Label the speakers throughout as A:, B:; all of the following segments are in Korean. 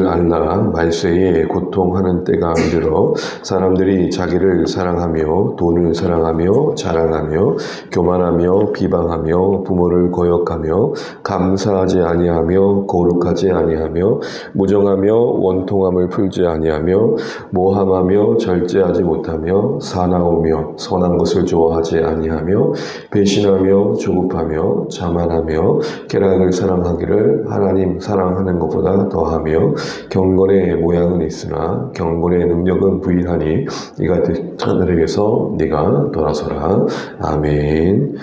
A: 이것을 알라. 말세에 고통하는 때가 이르러 사람들이 자기를 사랑하며 돈을 사랑하며 자랑하며 교만하며 비방하며 부모를 거역하며 감사하지 아니하며 거룩하지 아니하며 무정하며 원통함을 풀지 아니하며 모함하며 절제하지 못하며 사나우며 선한 것을 좋아하지 아니하며 배신하며 조급하며 자만하며 쾌락을 사랑하기를 하나님 사랑하는 것보다 더하며 경건의 모양은 있으나 경건의 능력은 부인하니 이 같은 자들에게서 네가 돌아서라. 아멘.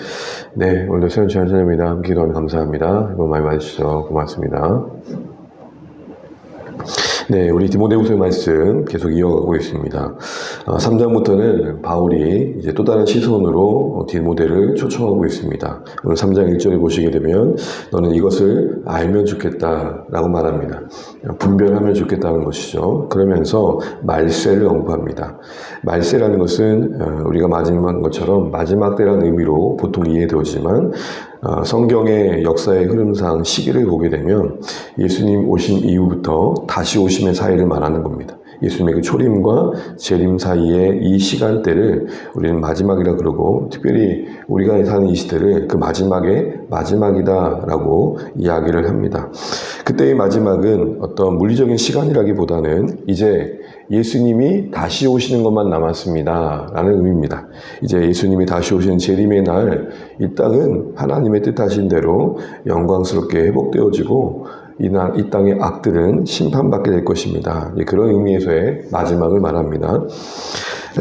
A: 네, 오늘도 시간 주신 하나님입니다. 함께 기도하면 감사합니다. 이번 많이 봐주셔서 고맙습니다. 네, 우리 디모데후서의 말씀 계속 이어가고 있습니다. 3장부터는 바울이 이제 또 다른 시선으로 디모데를 초청하고 있습니다. 오늘 3장 1절에 보시게 되면 너는 이것을 알면 좋겠다라고 말합니다. 분별하면 좋겠다는 것이죠. 그러면서 말세를 언급합니다. 말세라는 것은 우리가 마지막 것처럼 마지막 때라는 의미로 보통 이해되지만 성경의 역사의 흐름상 시기를 보게 되면 예수님 오심 이후부터 다시 오심의 사이를 말하는 겁니다. 예수님의 그 초림과 재림 사이의 이 시간대를 우리는 마지막이라 그러고, 특별히 우리가 사는 이 시대를 그 마지막의 마지막이다라고 이야기를 합니다. 그때의 마지막은 어떤 물리적인 시간이라기보다는 이제 예수님이 다시 오시는 것만 남았습니다 라는 의미입니다. 이제 예수님이 다시 오시는 재림의 날, 이 땅은 하나님의 뜻하신 대로 영광스럽게 회복되어지고 이 땅의 악들은 심판받게 될 것입니다. 그런 의미에서의 마지막을 말합니다.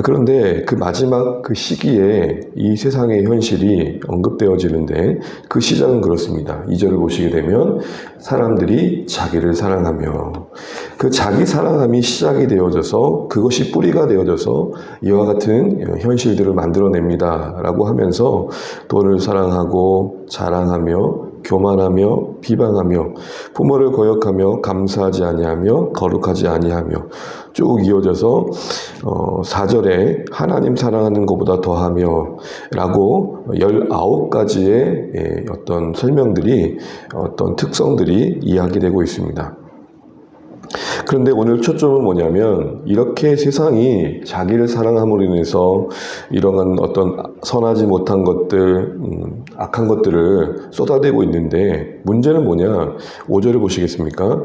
A: 그런데 그 마지막 그 시기에 이 세상의 현실이 언급되어지는데 그 시작은 그렇습니다. 2절을 보시게 되면 사람들이 자기를 사랑하며, 그 자기 사랑함이 시작이 되어져서 그것이 뿌리가 되어져서 이와 같은 현실들을 만들어냅니다 라고 하면서 돈을 사랑하고 자랑하며 교만하며 비방하며 부모를 거역하며 감사하지 아니하며 거룩하지 아니하며 쭉 이어져서 4절에 하나님 사랑하는 것보다 더하며 라고 19가지의 어떤 설명들이, 어떤 특성들이 이야기되고 있습니다. 그런데 오늘 초점은 뭐냐면, 이렇게 세상이 자기를 사랑함으로 인해서 이러한 어떤 선하지 못한 것들, 악한 것들을 쏟아내고 있는데, 문제는 뭐냐? 5절을 보시겠습니까?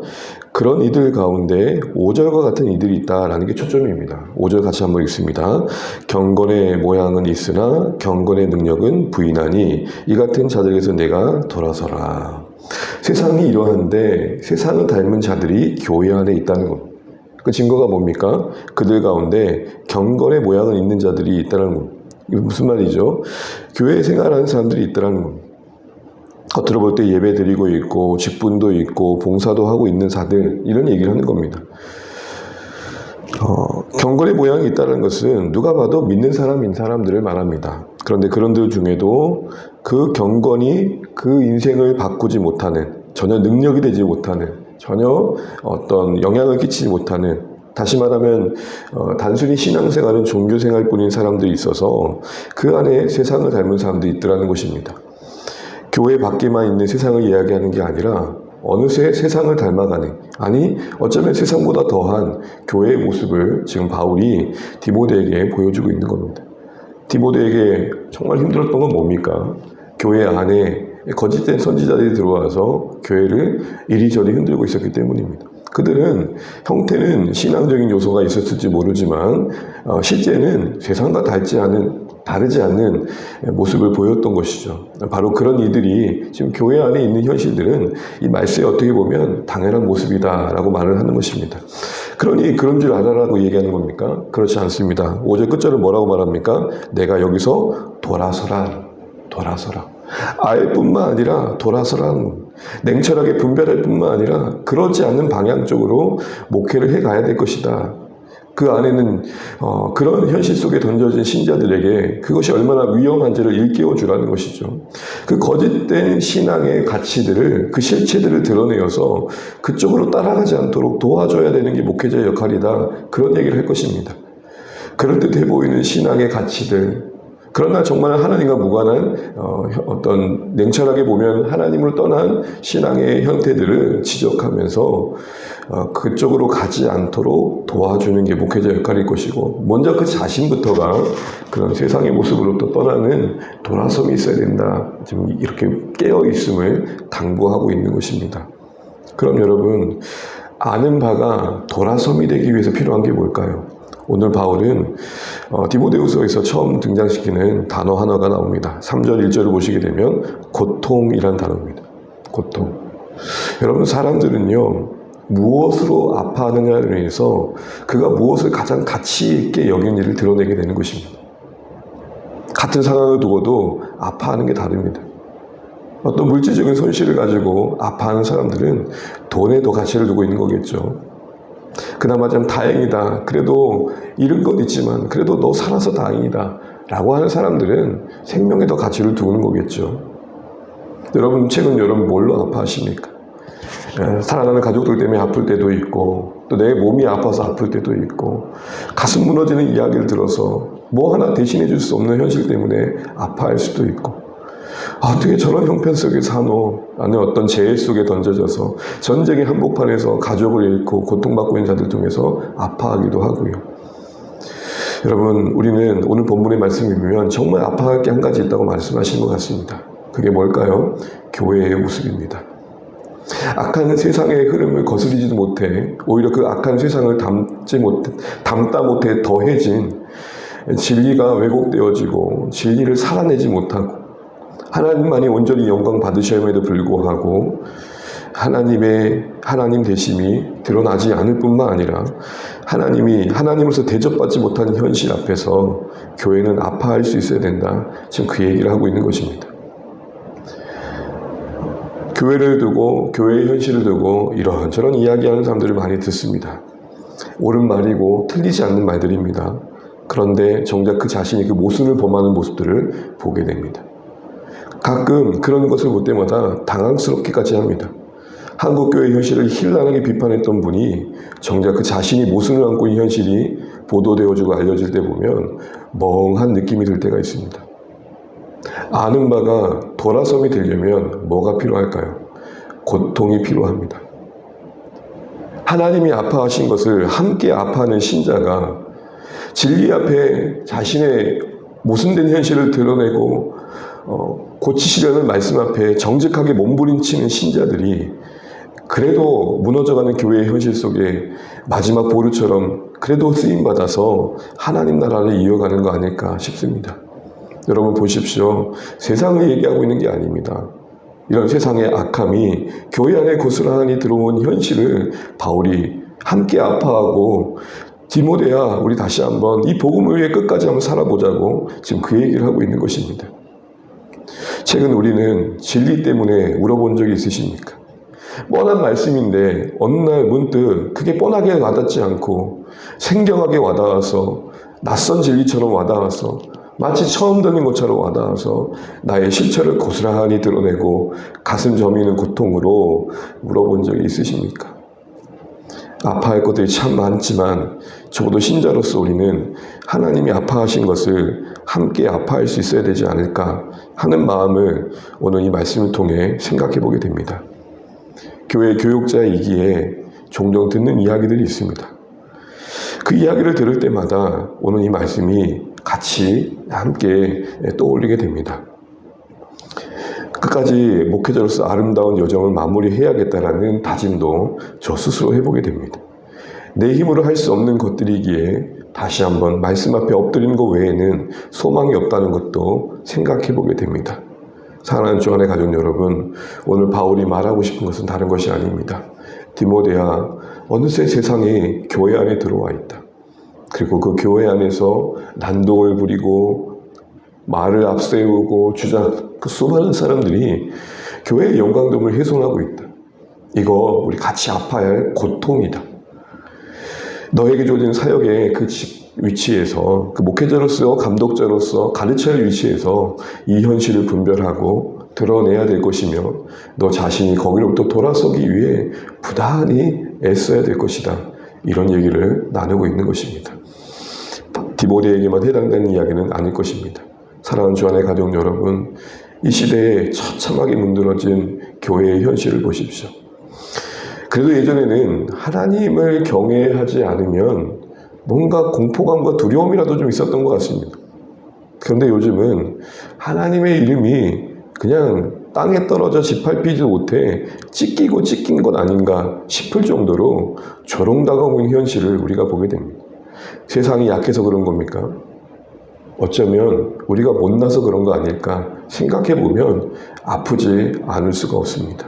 A: 그런 이들 가운데 5절과 같은 이들이 있다라는 게 초점입니다. 5절 같이 한번 읽습니다. 경건의 모양은 있으나 경건의 능력은 부인하니 이 같은 자들에게서 내가 돌아서라. 세상이 이러한데 세상을 닮은 자들이 교회 안에 있다는 것. 그 증거가 뭡니까? 그들 가운데 경건의 모양은 있는 자들이 있다는 것. 이게 무슨 말이죠? 교회 생활하는 사람들이 있다는 것. 겉으로 볼 때 예배 드리고 있고 직분도 있고 봉사도 하고 있는 자들, 이런 얘기를 하는 겁니다. 경건의 모양이 있다는 것은 누가 봐도 믿는 사람인 사람들을 말합니다. 그런데 그런들 중에도 그 경건이 그 인생을 바꾸지 못하는, 전혀 능력이 되지 못하는, 전혀 어떤 영향을 끼치지 못하는, 다시 말하면 단순히 신앙생활은 종교생활뿐인 사람들이 있어서 그 안에 세상을 닮은 사람들이 있더라는 것입니다. 교회 밖에만 있는 세상을 이야기하는 게 아니라 어느새 세상을 닮아가는, 아니 어쩌면 세상보다 더한 교회의 모습을 지금 바울이 디모데에게 보여주고 있는 겁니다. 디모데에게 정말 힘들었던 건 뭡니까? 교회 안에 거짓된 선지자들이 들어와서 교회를 이리저리 흔들고 있었기 때문입니다. 그들은 형태는 신앙적인 요소가 있었을지 모르지만 실제는 세상과 다르지 않는 모습을 보였던 것이죠. 바로 그런 이들이 지금 교회 안에 있는 현실들은 이 말세에 어떻게 보면 당연한 모습이다라고 말을 하는 것입니다. 그러니 그런 줄 알아라고 얘기하는 겁니까? 그렇지 않습니다. 5절 끝절은 뭐라고 말합니까? 내가 여기서 돌아서라. 알 뿐만 아니라 돌아서라는 겁니다. 냉철하게 분별할 뿐만 아니라 그러지 않는 방향 쪽으로 목회를 해가야 될 것이다. 그 안에는 그런 현실 속에 던져진 신자들에게 그것이 얼마나 위험한지를 일깨워 주라는 것이죠. 그 거짓된 신앙의 가치들을, 그 실체들을 드러내어서 그쪽으로 따라가지 않도록 도와줘야 되는 게 목회자의 역할이다. 그런 얘기를 할 것입니다. 그럴듯해 보이는 신앙의 가치들, 그러나 정말 하나님과 무관한 어떤 냉철하게 보면 하나님을 떠난 신앙의 형태들을 지적하면서 그쪽으로 가지 않도록 도와주는 게 목회자 역할일 것이고, 먼저 그 자신부터가 그런 세상의 모습으로부터 떠나는 돌아섬이 있어야 된다. 지금 이렇게 깨어있음을 당부하고 있는 것입니다. 그럼 여러분, 아는 바가 돌아섬이 되기 위해서 필요한 게 뭘까요? 오늘 바울은 디모데후서에서 처음 등장시키는 단어 하나가 나옵니다. 3절 1절을 보시게 되면 고통이란 단어입니다. 고통. 여러분, 사람들은요, 무엇으로 아파하느냐에 의해서 그가 무엇을 가장 가치 있게 여긴 일을 드러내게 되는 것입니다. 같은 상황을 두고도 아파하는 게 다릅니다. 어떤 물질적인 손실을 가지고 아파하는 사람들은 돈에 더 가치를 두고 있는 거겠죠. 그나마 좀 다행이다. 그래도 잃은 건 있지만 그래도 너 살아서 다행이다. 라고 하는 사람들은 생명에 더 가치를 두는 거겠죠. 여러분, 최근 여러분 뭘로 아파하십니까? 사랑하는 가족들 때문에 아플 때도 있고, 또 내 몸이 아파서 아플 때도 있고, 가슴 무너지는 이야기를 들어서 뭐 하나 대신해 줄 수 없는 현실 때문에 아파할 수도 있고, 어떻게 저런 형편 속에 사노? 라는 어떤 재해 속에 던져져서 전쟁의 한복판에서 가족을 잃고 고통받고 있는 자들 통해서 아파하기도 하고요. 여러분, 우리는 오늘 본문의 말씀을 보면 정말 아파할 게 한 가지 있다고 말씀하신 것 같습니다. 그게 뭘까요? 교회의 모습입니다. 악한 세상의 흐름을 거스리지도 못해 오히려 그 악한 세상을 담다 못해 더해진 진리가 왜곡되어지고 진리를 살아내지 못하고 하나님만이 온전히 영광 받으셔야에도 불구하고 하나님 되심이 드러나지 않을 뿐만 아니라 하나님이 하나님으로서 대접받지 못하는 현실 앞에서 교회는 아파할 수 있어야 된다. 지금 그 얘기를 하고 있는 것입니다. 교회를 두고 교회의 현실을 두고 이런저런 이야기하는 사람들을 많이 듣습니다. 옳은 말이고 틀리지 않는 말들입니다. 그런데 정작 그 자신이 그 모순을 범하는 모습들을 보게 됩니다. 가끔 그런 것을 볼 때마다 당황스럽기까지 합니다. 한국교회 현실을 힐난하게 비판했던 분이 정작 그 자신이 모순을 안고 있는 현실이 보도되어지고 알려질 때 보면 멍한 느낌이 들 때가 있습니다. 아는 바가 돌아섬이 되려면 뭐가 필요할까요? 고통이 필요합니다. 하나님이 아파하신 것을 함께 아파하는 신자가 진리 앞에 자신의 모순된 현실을 드러내고 고치시려는 말씀 앞에 정직하게 몸부림치는 신자들이 그래도 무너져가는 교회의 현실 속에 마지막 보루처럼 그래도 쓰임받아서 하나님 나라를 이어가는 거 아닐까 싶습니다. 여러분 보십시오. 세상을 얘기하고 있는 게 아닙니다. 이런 세상의 악함이 교회 안에 고스란히 들어온 현실을 바울이 함께 아파하고 디모데야 우리 다시 한번 이 복음을 위해 끝까지 한번 살아보자고 지금 그 얘기를 하고 있는 것입니다. 최근 우리는 진리 때문에 울어본 적이 있으십니까? 뻔한 말씀인데 어느 날 문득 그게 뻔하게 와닿지 않고 생경하게 와닿아서 낯선 진리처럼 와닿아서 마치 처음 듣는 것처럼 와닿아서 나의 실체를 고스란히 드러내고 가슴 저미는 고통으로 물어본 적이 있으십니까? 아파할 것들이 참 많지만 적어도 신자로서 우리는 하나님이 아파하신 것을 함께 아파할 수 있어야 되지 않을까 하는 마음을 오늘 이 말씀을 통해 생각해 보게 됩니다. 교회 교육자이기에 종종 듣는 이야기들이 있습니다. 그 이야기를 들을 때마다 오늘 이 말씀이 같이 함께 떠올리게 됩니다. 끝까지 목회자로서 아름다운 여정을 마무리해야겠다라는 다짐도 저 스스로 해보게 됩니다. 내 힘으로 할 수 없는 것들이기에 다시 한번 말씀 앞에 엎드리는 것 외에는 소망이 없다는 것도 생각해보게 됩니다. 사랑하는 주안의 가족 여러분, 오늘 바울이 말하고 싶은 것은 다른 것이 아닙니다. 디모데야, 어느새 세상이 교회 안에 들어와 있다. 그리고 그 교회 안에서 난동을 부리고 말을 앞세우고 주장 그 수많은 사람들이 교회의 영광됨을 훼손하고 있다. 이거 우리 같이 아파야 할 고통이다. 너에게 주어진 사역의 그 위치에서 그 목회자로서 감독자로서 가르쳐야 할 위치에서 이 현실을 분별하고 드러내야 될 것이며 너 자신이 거기로부터 돌아서기 위해 부단히 애써야 될 것이다. 이런 얘기를 나누고 있는 것입니다. 디모데에게만 해당되는 이야기는 아닐 것입니다. 사랑하는 주안의 가족 여러분, 이 시대에 처참하게 문드러진 교회의 현실을 보십시오. 그래도 예전에는 하나님을 경외하지 않으면 뭔가 공포감과 두려움이라도 좀 있었던 것 같습니다. 그런데 요즘은 하나님의 이름이 그냥 땅에 떨어져 짓밟히지도 못해 찢기고 찢긴 것 아닌가 싶을 정도로 조롱당하고 있는 현실을 우리가 보게 됩니다. 세상이 약해서 그런 겁니까? 어쩌면 우리가 못나서 그런 거 아닐까 생각해보면 아프지 않을 수가 없습니다.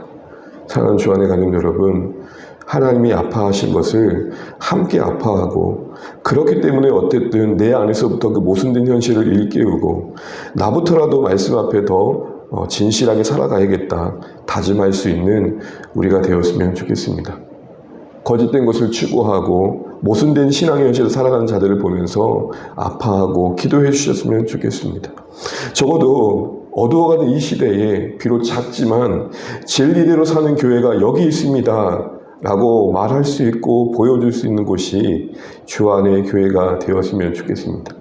A: 사랑하는 주안의 가족 여러분, 하나님이 아파하신 것을 함께 아파하고, 그렇기 때문에 어쨌든 내 안에서부터 그 모순된 현실을 일깨우고 나부터라도 말씀 앞에 더 진실하게 살아가야겠다 다짐할 수 있는 우리가 되었으면 좋겠습니다. 거짓된 것을 추구하고 모순된 신앙의 현실을 살아가는 자들을 보면서 아파하고 기도해 주셨으면 좋겠습니다. 적어도 어두워가는 이 시대에 비록 작지만 진리대로 사는 교회가 여기 있습니다 라고 말할 수 있고 보여줄 수 있는 곳이 주 안의 교회가 되었으면 좋겠습니다.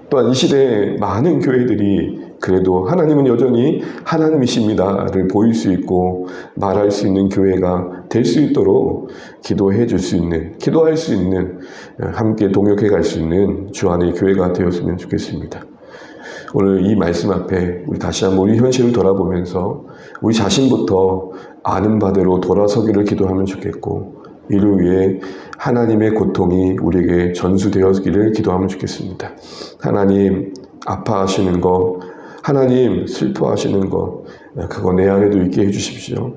A: 또한 이 시대에 많은 교회들이 그래도 하나님은 여전히 하나님이십니다를 보일 수 있고 말할 수 있는 교회가 될 수 있도록 기도해 줄 수 있는, 기도할 수 있는, 함께 동역해 갈 수 있는 주 안의 교회가 되었으면 좋겠습니다. 오늘 이 말씀 앞에 우리 다시 한번 우리 현실을 돌아보면서 우리 자신부터 아는 바대로 돌아서기를 기도하면 좋겠고, 이를 위해 하나님의 고통이 우리에게 전수되었기를 기도하면 좋겠습니다. 하나님 아파하시는 거, 하나님 슬퍼하시는 거, 그거 내 안에도 있게 해주십시오.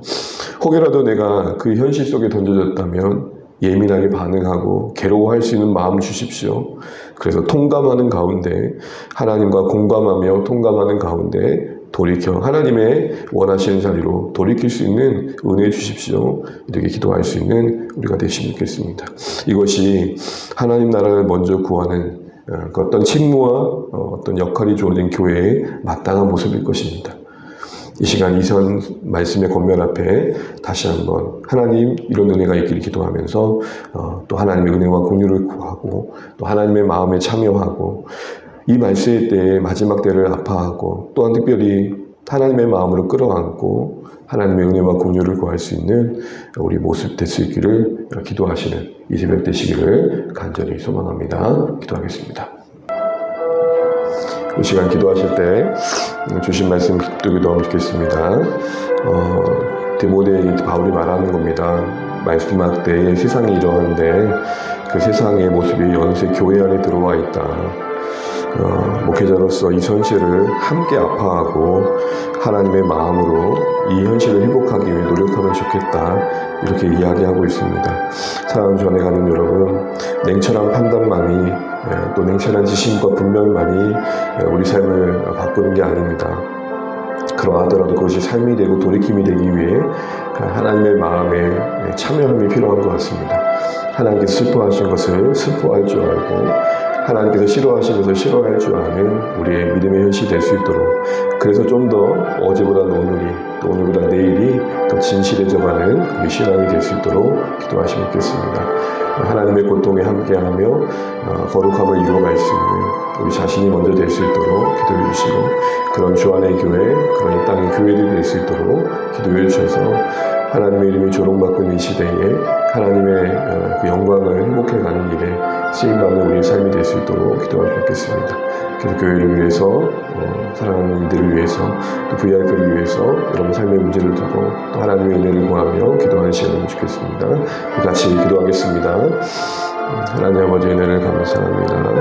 A: 혹여라도 내가 그 현실 속에 던져졌다면 예민하게 반응하고 괴로워할 수 있는 마음을 주십시오. 그래서 통감하는 가운데, 하나님과 공감하며 통감하는 가운데 돌이켜 하나님의 원하시는 자리로 돌이킬 수 있는 은혜 주십시오. 이렇게 기도할 수 있는 우리가 되시면 좋겠습니다. 이것이 하나님 나라를 먼저 구하는 어떤 책무와 어떤 역할이 주어진 교회의 마땅한 모습일 것입니다. 이 시간 이선 말씀의 권면 앞에 다시 한번 하나님 이런 은혜가 있기를 기도하면서 또 하나님의 은혜와 공유를 구하고 또 하나님의 마음에 참여하고 이 말세의 때에 마지막 때를 아파하고 또한 특별히 하나님의 마음으로 끌어안고 하나님의 은혜와 공유를 구할 수 있는 우리 모습 될 수 있기를 기도하시는 이 새벽 되시기를 간절히 소망합니다. 기도하겠습니다. 이 시간 기도하실 때 주신 말씀 기도하면 좋겠습니다. 디모데에게 바울이 말하는 겁니다. 마지막 때에 세상이 이러한데 그 세상의 모습이 연세 교회 안에 들어와 있다. 목회자로서 이 현실을 함께 아파하고 하나님의 마음으로 이 현실을 회복하기 위해 노력하면 좋겠다. 이렇게 이야기하고 있습니다. 사랑하는 주안의 가족 여러분, 냉철한 판단만이 또 냉철한 지식과 분별만이 우리 삶을 바꾸는 게 아닙니다. 그러하더라도 그것이 삶이 되고 돌이킴이 되기 위해 하나님의 마음에 참여함이 필요한 것 같습니다. 하나님께서 슬퍼하신 것을 슬퍼할 줄 알고 하나님께서 싫어하신 것을 싫어할 줄 아는 우리의 믿음의 현실이 될 수 있도록, 그래서 좀 더 어제보다는 오늘이 또 오늘보다 내일이 더 진실해져가는 우리 신앙이 될 수 있도록 기도하시면 좋겠습니다. 하나님의 고통에 함께하며 거룩함을 이루어갈 수 있는 우리 자신이 먼저 될 수 있도록 기도해 주시고, 그런 주 안의 교회, 그런 이 땅의 교회들이 될 수 있도록 기도해 주셔서 하나님의 이름이 조롱받고 있는 이 시대에 하나님의 그 영광을 행복해가는 일에 쓰임받는 우리의 삶이 될 수 있도록 기도하도록 하겠습니다. 그래서 교회를 위해서, 사랑하는 이들을 위해서, 또 VIP를 위해서 여러분 삶의 문제를 두고 또 하나님의 은혜를 구하며 기도하는 시간을 주겠습니다. 같이 기도하겠습니다. 하나님 아버지의 은혜를 감사합니다.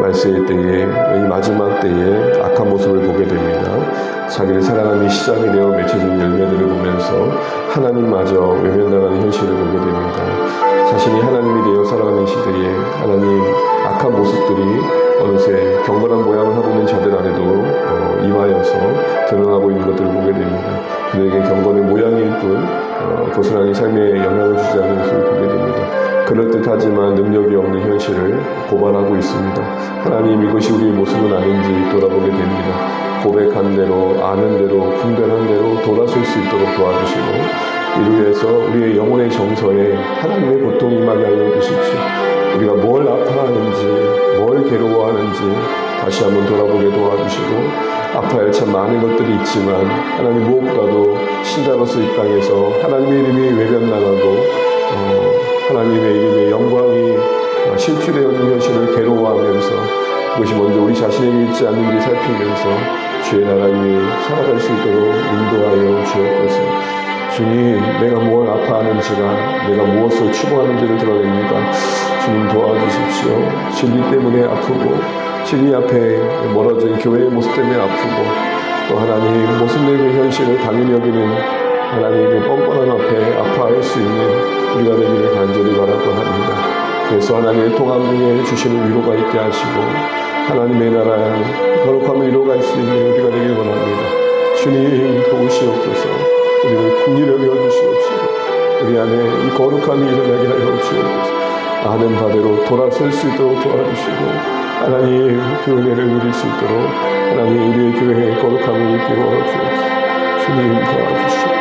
A: 말세의 때에, 이 마지막 때에 악한 모습을 보게 됩니다. 자기를 사랑하는 시장이 되어 맺혀진 열매들을 보면서 하나님마저 외면당하는 현실을 보게 됩니다. 자신이 하나님이 되어 살아가는 시대에 하나님 악한 모습들이 어느새 경건한 모양을 하고 있는 자들 안에도 임하여서 드러나고 있는 것들을 보게 됩니다. 그들에게 경건의 모양일 뿐 고스란히 삶에 영향을 주지 않는 모습을 보게 됩니다. 그럴듯하지만 능력이 없는 현실을 고발하고 있습니다. 하나님, 이것이 우리의 모습은 아닌지 돌아보게 됩니다. 고백한 대로, 아는 대로, 분별한 대로 돌아설 수 있도록 도와주시고, 이를 위해서 우리의 영혼의 정서에 하나님의 고통이 임하게 하여 주십시오. 우리가 뭘 아파하는지, 뭘 괴로워하는지 다 다시 한번 돌아보게 도와주시고 아파할 참 많은 것들이 있지만 하나님 무엇보다도 신자로서 이 땅에서 하나님의 이름이 외면당하고 하나님의 이름의 영광이 실추되는 현실을 괴로워하면서 그것이 먼저 우리 자신에게 있지 않는지 살피면서 주의 나라 위에 살아갈 수 있도록 인도하여 주옵소서. 주님, 내가 무엇을 아파하는지가 내가 무엇을 추구하는지를 드러냅니다. 주님 도와주십시오. 진리 때문에 아프고 진리 앞에 멀어진 교회의 모습 때문에 아프고 또 하나님 모순된 현실을 당연히 여기는 하나님의 뻔뻔한 앞에 아파할 수 있는 우리가 되기를 간절히 바라고 합니다. 그래서 하나님의 통함 중에 주시는 위로가 있게 하시고 하나님의 나라의 거룩함을 이루어갈 수 있는 우리가 되길 원합니다. 주님 도우시옵소서. 우리를 긍휼히 여겨주시옵시고 우리 안에 이 거룩함이 일어나게 하여 주옵소서. 아는 바대로 돌아설 수 있도록 도와주시고 하나님 그 은혜를 누릴 수 있도록 하나님 우리의 교회의 거룩함을 입히고 주옵소서. 주님 도와주시옵소서.